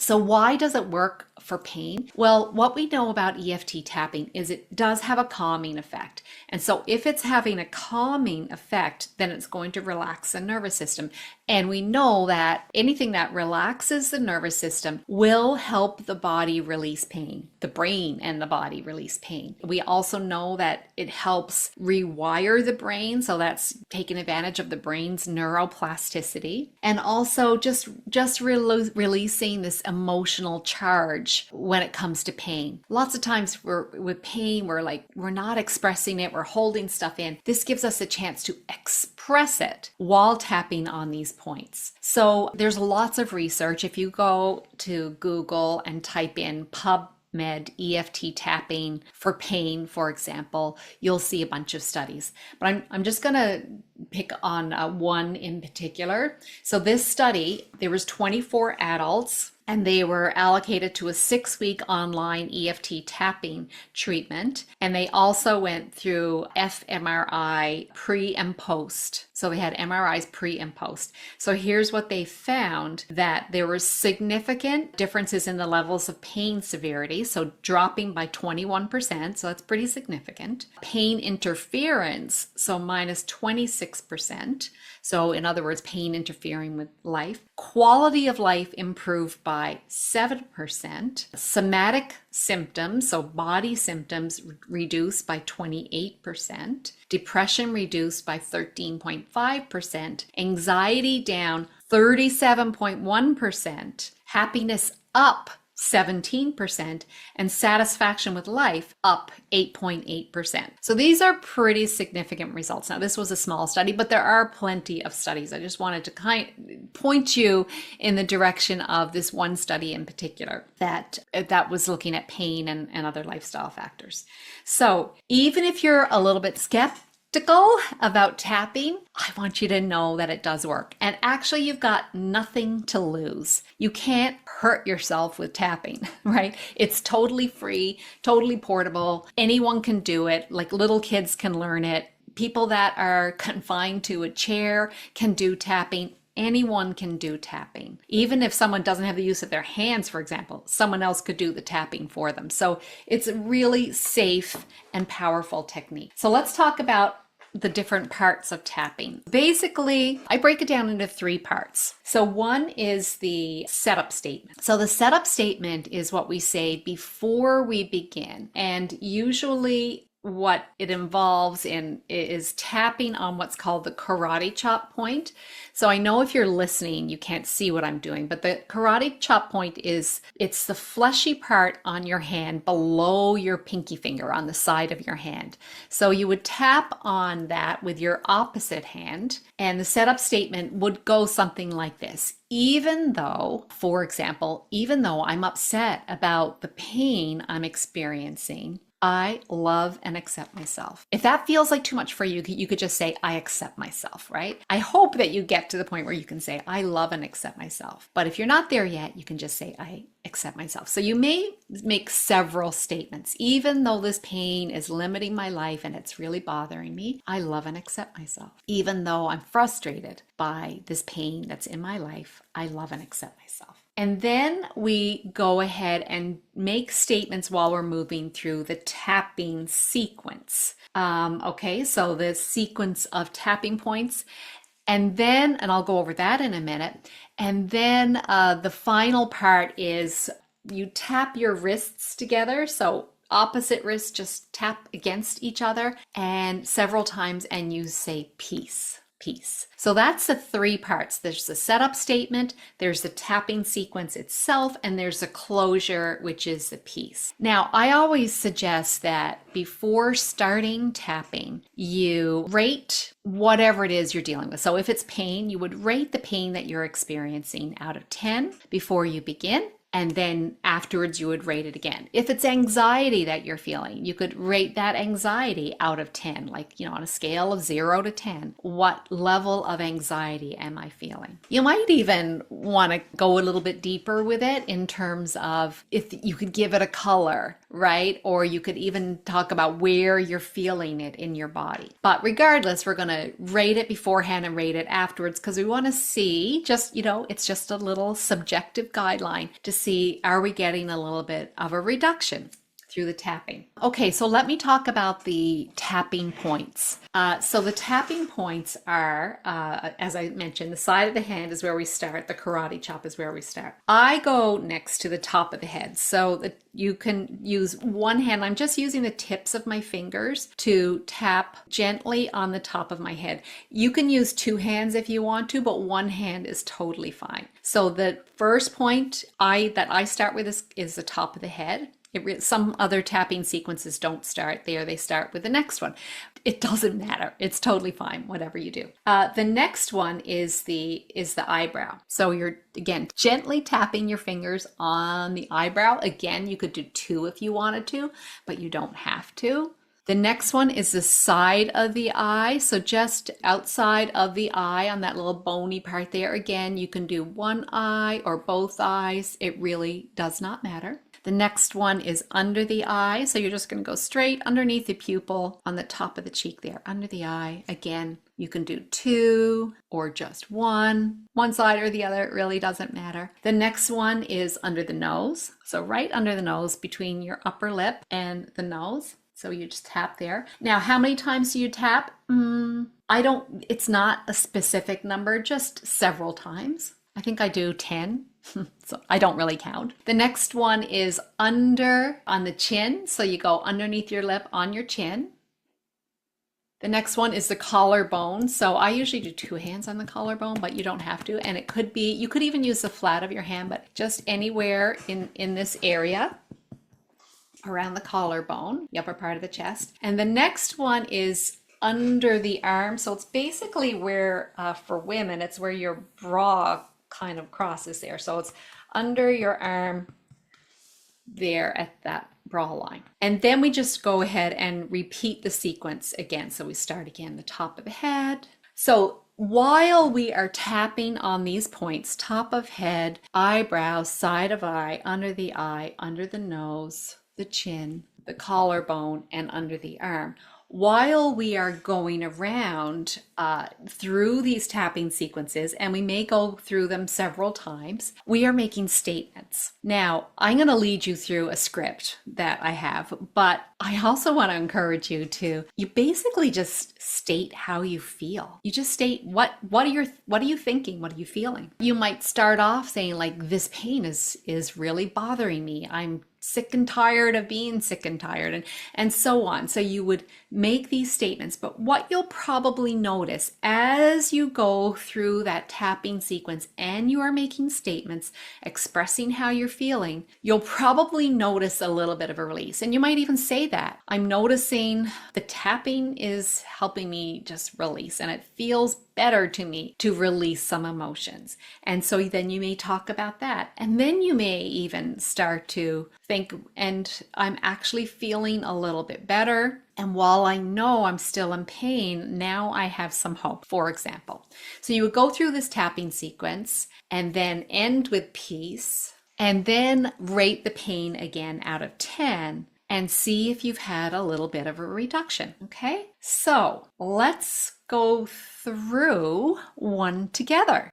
So why does it work for pain? Well, what we know about EFT tapping is it does have a calming effect. And so if it's having a calming effect, then it's going to relax the nervous system. And we know that anything that relaxes the nervous system will help the body release pain, the brain and the body release pain. We also know that it helps rewire the brain. So that's taking advantage of the brain's neuroplasticity, and also just releasing this emotional charge when it comes to pain. Lots of times with pain, we're not expressing it, we're holding stuff in. This gives us a chance to express it while tapping on these points. So there's lots of research. If you go to Google and type in PubMed EFT tapping for pain, for example, you'll see a bunch of studies. But I'm just going to pick on one in particular. So this study, there was 24 adults, and they were allocated to a 6-week online EFT tapping treatment. And they also went through fMRI pre and post. So they had MRIs pre and post. So here's what they found, that there were significant differences in the levels of pain severity. So dropping by 21%. So that's pretty significant. Pain interference, so minus 26%. So in other words, pain interfering with life. Quality of life improved by 7%. Somatic symptoms, so body symptoms, reduced by 28%. Depression reduced by 13.5%. Anxiety down 37.1%. Happiness up 17%, and satisfaction with life up 8.8%. So these are pretty significant results. Now, this was a small study, but there are plenty of studies. I just wanted to point you in the direction of this one study in particular that was looking at pain and other lifestyle factors. So even if you're a little bit skeptical about tapping, I want you to know that it does work. And actually, you've got nothing to lose. You can't hurt yourself with tapping, right? It's totally free, totally portable. Anyone can do it. Like little kids can learn it. People that are confined to a chair can do tapping. Anyone can do tapping. Even if someone doesn't have the use of their hands, for example, someone else could do the tapping for them. So it's a really safe and powerful technique. So let's talk about the different parts of tapping. Basically, I break it down into 3 parts. So one is the setup statement. So the setup statement is what we say before we begin. And usually what it involves is tapping on what's called the karate chop point. So I know if you're listening, you can't see what I'm doing, but the karate chop point it's the fleshy part on your hand below your pinky finger on the side of your hand. So you would tap on that with your opposite hand, and the setup statement would go something like this. Even though, for example, even though I'm upset about the pain I'm experiencing, I love and accept myself. If that feels like too much for you, you could just say, I accept myself, right? I hope that you get to the point where you can say, I love and accept myself. But if you're not there yet, you can just say, I accept myself. So you may make several statements. Even though this pain is limiting my life and it's really bothering me, I love and accept myself. Even though I'm frustrated by this pain that's in my life, I love and accept myself. And then we go ahead and make statements while we're moving through the tapping sequence. Okay, so the sequence of tapping points. And I'll go over that in a minute. And then the final part is you tap your wrists together. So opposite wrists just tap against each other and several times, and you say peace. Peace. So that's the 3 parts. There's the setup statement, there's the tapping sequence itself, and there's the closure, which is the peace. Now, I always suggest that before starting tapping, you rate whatever it is you're dealing with. So if it's pain, you would rate the pain that you're experiencing out of 10 before you begin. And then afterwards, you would rate it again. If it's anxiety that you're feeling, you could rate that anxiety out of 10, like, on a scale of 0 to 10. What level of anxiety am I feeling? You might even want to go a little bit deeper with it in terms of if you could give it a color, right? Or you could even talk about where you're feeling it in your body. But regardless, we're going to rate it beforehand and rate it afterwards because we want to see it's just a little subjective guideline to see see, are we getting a little bit of a reduction through the tapping? Okay, so let me talk about the tapping points. So the tapping points are, as I mentioned, the side of the hand is where we start. The karate chop is where we start. I go next to the top of the head, so that you can use one hand. I'm just using the tips of my fingers to tap gently on the top of my head. You can use two hands if you want to, but one hand is totally fine. So the first point that I start with is the top of the head. Some other tapping sequences don't start there. They start with the next one. It doesn't matter. It's totally fine, whatever you do. The next one is the eyebrow. So you're, again, gently tapping your fingers on the eyebrow. Again, you could do two if you wanted to, but you don't have to. The next one is the side of the eye. So just outside of the eye on that little bony part there. Again, you can do one eye or both eyes. It really does not matter. The next one is under the eye. So you're just going to go straight underneath the pupil on the top of the cheek there, under the eye. Again, you can do two or just one side or the other. It really doesn't matter. The next one is under the nose. So right under the nose between your upper lip and the nose. So you just tap there. Now, how many times do you tap? It's not a specific number, just several times. I think I do 10. So I don't really count. The next one is under on the chin. So you go underneath your lip on your chin. The next one is the collarbone. So I usually do two hands on the collarbone, but you don't have to. And it could be, you could even use the flat of your hand, but just anywhere in this area around the collarbone, the upper part of the chest. And the next one is under the arm. So it's basically where, for women, it's where your bra kind of crosses there. So it's under your arm there at that bra line. And then we just go ahead and repeat the sequence again. So we start again, the top of the head. So while we are tapping on these points, top of head, eyebrow, side of eye, under the nose, the chin, the collarbone, and under the arm, while we are going around through these tapping sequences, and we may go through them several times, we are making statements. Now, I'm going to lead you through a script that I have, but I also want to encourage you you basically just state how you feel. You just state what are you thinking? What are you feeling? You might start off saying like, this pain is really bothering me. I'm sick and tired of being sick and tired, and so on. So you would make these statements, but what you'll probably notice as you go through that tapping sequence and you are making statements expressing how you're feeling, you'll probably notice a little bit of a release. And you might even say that, I'm noticing the tapping is helping me just release, and it feels better to me to release some emotions. And so then you may talk about that. And then you may even start to think, and I'm actually feeling a little bit better. And while I know I'm still in pain, now I have some hope, for example. So you would go through this tapping sequence and then end with peace, and then rate the pain again out of 10 and see if you've had a little bit of a reduction. Okay, so let's go through one together.